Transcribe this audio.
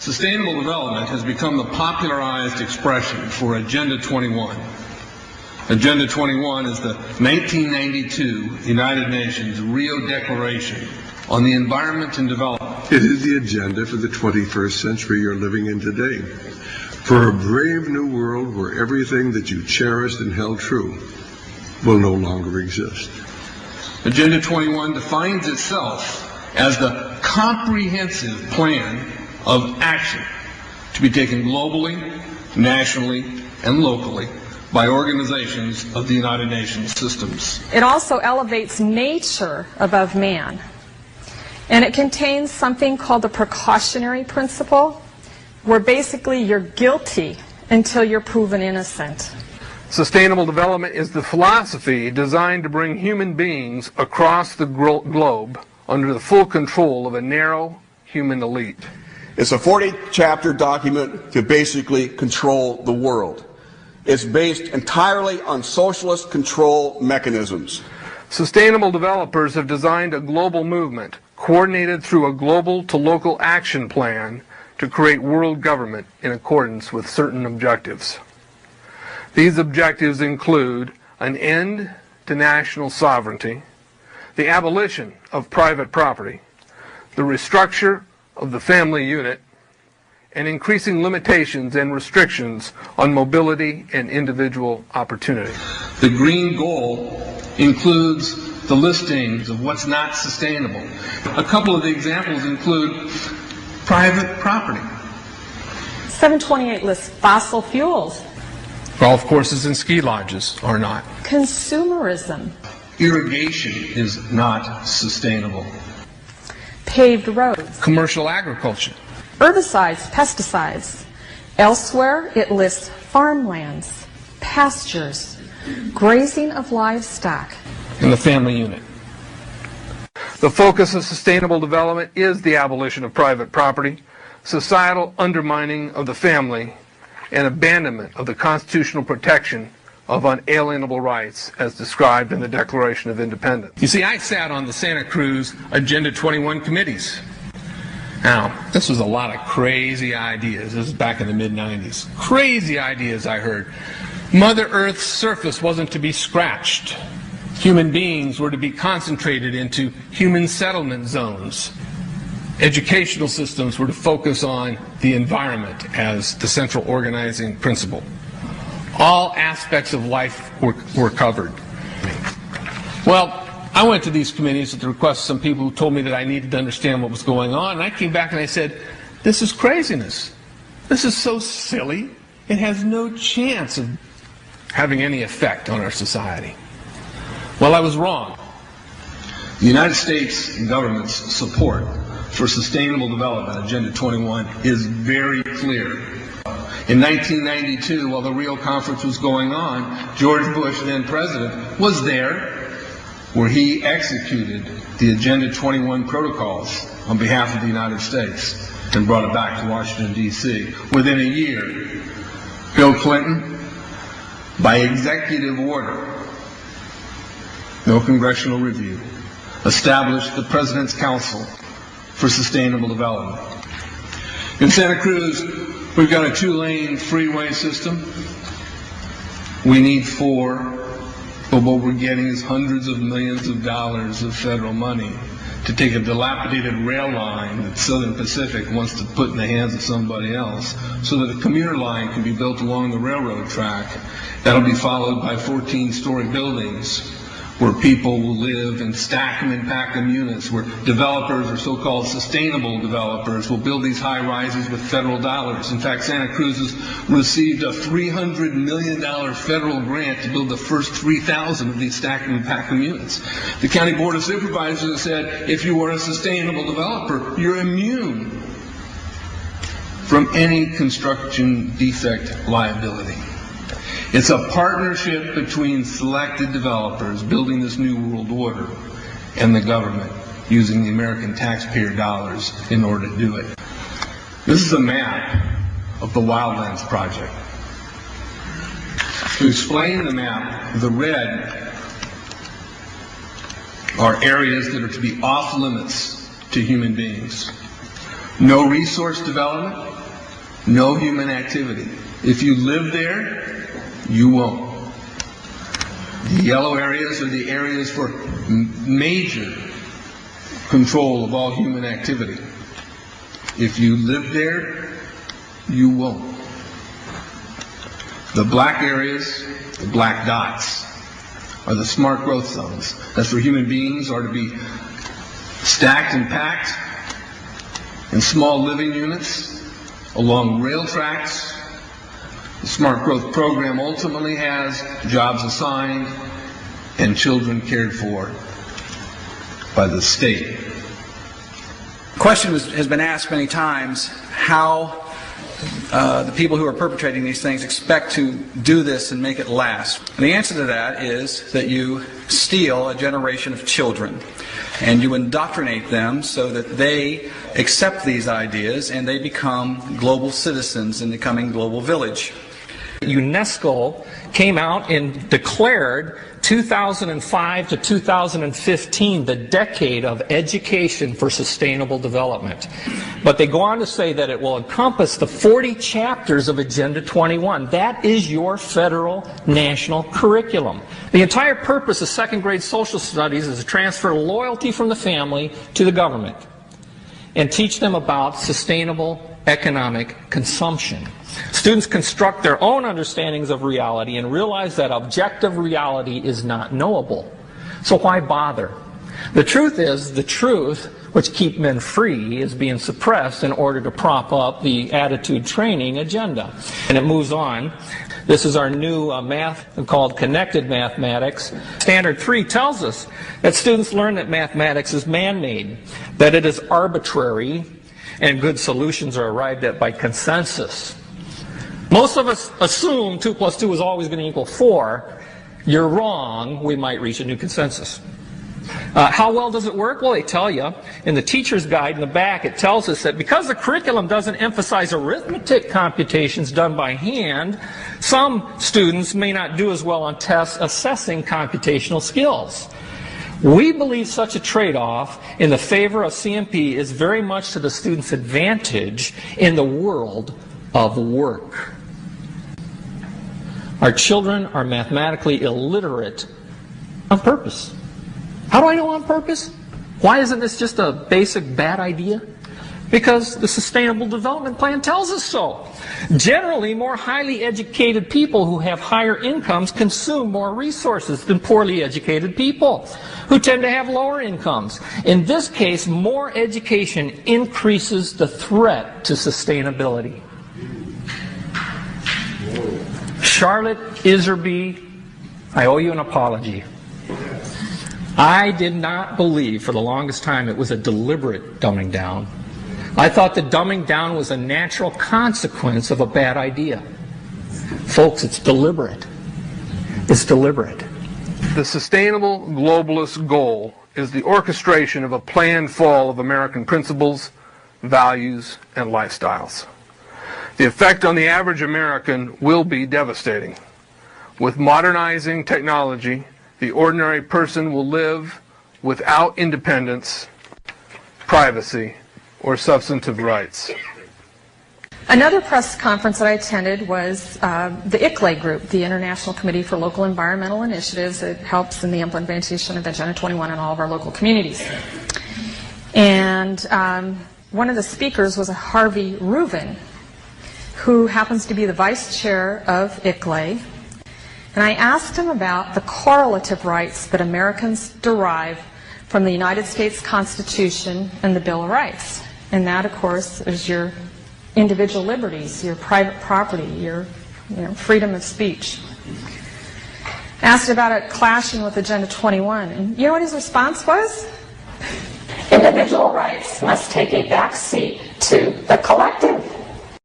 Sustainable development has become the popularized expression for Agenda 21. Agenda 21 is the 1992 United Nations Rio Declaration on the Environment and Development. It is the agenda for the 21st century you're living in today. For a brave new world where everything that you cherished and held true will no longer exist. Agenda 21 defines itself as the comprehensive plan of action to be taken globally, nationally, and locally by organizations of the United Nations systems. It also elevates nature above man. And it contains something called the precautionary principle, where basically you're guilty until you're proven innocent. Sustainable development is the philosophy designed to bring human beings across the globe under the full control of a narrow human elite. It's a 40-chapter document to basically control the world. It's based entirely on socialist control mechanisms. Sustainable developers have designed a global movement coordinated through a global to local action plan to create world government in accordance with certain objectives. These objectives include an end to national sovereignty, the abolition of private property, the restructure of the family unit, and increasing limitations and restrictions on mobility and individual opportunity. The green goal includes the listings of what's not sustainable. A couple of the examples include private property. 728 lists fossil fuels. Golf courses and ski lodges are not. Consumerism. Irrigation is not sustainable. Paved roads. Commercial agriculture. Herbicides, pesticides. Elsewhere, it lists farmlands, pastures, grazing of livestock. And the family unit. The focus of sustainable development is the abolition of private property, societal undermining of the family, and abandonment of the constitutional protection of unalienable rights as described in the Declaration of Independence. You see, I sat on the Santa Cruz Agenda 21 committees. Now, this was a lot of crazy ideas. This was back in the mid-90s. Crazy ideas I heard. Mother Earth's surface wasn't to be scratched. Human beings were to be concentrated into human settlement zones. Educational systems were to focus on the environment as the central organizing principle. All aspects of life were covered. Well, I went to these committees at the request of some people who told me that I needed to understand what was going on, and I came back and I said, this is craziness. This is so silly. It has no chance of having any effect on our society. Well, I was wrong. The United States government's support for sustainable development, Agenda 21, is very clear. In 1992, while the Rio Conference was going on, George Bush, then president, was there, where he executed the Agenda 21 protocols on behalf of the United States and brought it back to Washington, D.C. Within a year, Bill Clinton, by executive order, no congressional review, established the President's Council for Sustainable Development. In Santa Cruz, we've got a 2-lane freeway system. We need 4. But what we're getting is hundreds of millions of dollars of federal money to take a dilapidated rail line that Southern Pacific wants to put in the hands of somebody else so that a commuter line can be built along the railroad track. That'll be followed by 14-story buildings where people will live and stack them and pack them units, where developers, or so-called sustainable developers, will build these high-rises with federal dollars. In fact, Santa Cruz has received a $300 million federal grant to build the first 3,000 of these stack them and pack them units. The County Board of Supervisors has said, if you are a sustainable developer, you're immune from any construction defect liability. It's a partnership between selected developers building this new world order and the government using the American taxpayer dollars in order to do it. This is a map of the Wildlands Project. To explain the map, the red are areas that are to be off limits to human beings. No resource development, no human activity. If you live there, you won't. The yellow areas are the areas for major control of all human activity. If you live there, you won't. The black areas, the black dots, are the smart growth zones. That's where human beings are to be stacked and packed in small living units along rail tracks. The Smart Growth Program ultimately has jobs assigned and children cared for by the state. The question has been asked many times how the people who are perpetrating these things expect to do this and make it last. And the answer to that is that you steal a generation of children and you indoctrinate them so that they accept these ideas and they become global citizens in the coming global village. UNESCO came out and declared 2005 to 2015 the decade of education for sustainable development. But they go on to say that it will encompass the 40 chapters of Agenda 21. That is your federal national curriculum. The entire purpose of second grade social studies is to transfer loyalty from the family to the government and teach them about sustainable economic consumption. Students construct their own understandings of reality and realize that objective reality is not knowable. So why bother? The truth is, the truth which keep men free is being suppressed in order to prop up the attitude training agenda. And it moves on. This is our new math called connected mathematics. Standard 3 tells us that students learn that mathematics is man-made, that it is arbitrary, and good solutions are arrived at by consensus. Most of us assume 2 plus 2 is always going to equal 4. You're wrong. We might reach a new consensus. How well does it work? Well, they tell you in the teacher's guide in the back, it tells us that because the curriculum doesn't emphasize arithmetic computations done by hand, some students may not do as well on tests assessing computational skills. We believe such a trade-off in the favor of CMP is very much to the student's advantage in the world of work. Our children are mathematically illiterate on purpose. How do I know on purpose? Why isn't this just a basic bad idea? Because the Sustainable Development Plan tells us so. Generally, more highly educated people who have higher incomes consume more resources than poorly educated people who tend to have lower incomes. In this case, more education increases the threat to sustainability. Charlotte Iserby, I owe you an apology. I did not believe for the longest time it was a deliberate dumbing down. I thought the dumbing down was a natural consequence of a bad idea. Folks, it's deliberate. It's deliberate. The sustainable globalist goal is the orchestration of a planned fall of American principles, values, and lifestyles. The effect on the average American will be devastating. With modernizing technology, the ordinary person will live without independence, privacy, or substantive rights. Another press conference that I attended was the ICLE group, the International Committee for Local Environmental Initiatives. It helps in the implementation of Agenda 21 in all of our local communities. And one of the speakers was a Harvey Reuven, who happens to be the vice chair of ICLE. And I asked him about the correlative rights that Americans derive from the United States Constitution and the Bill of Rights. And that, of course, is your individual liberties, your private property, your freedom of speech. Asked about it clashing with Agenda 21. And you know what his response was? Individual rights must take a back seat to the collective.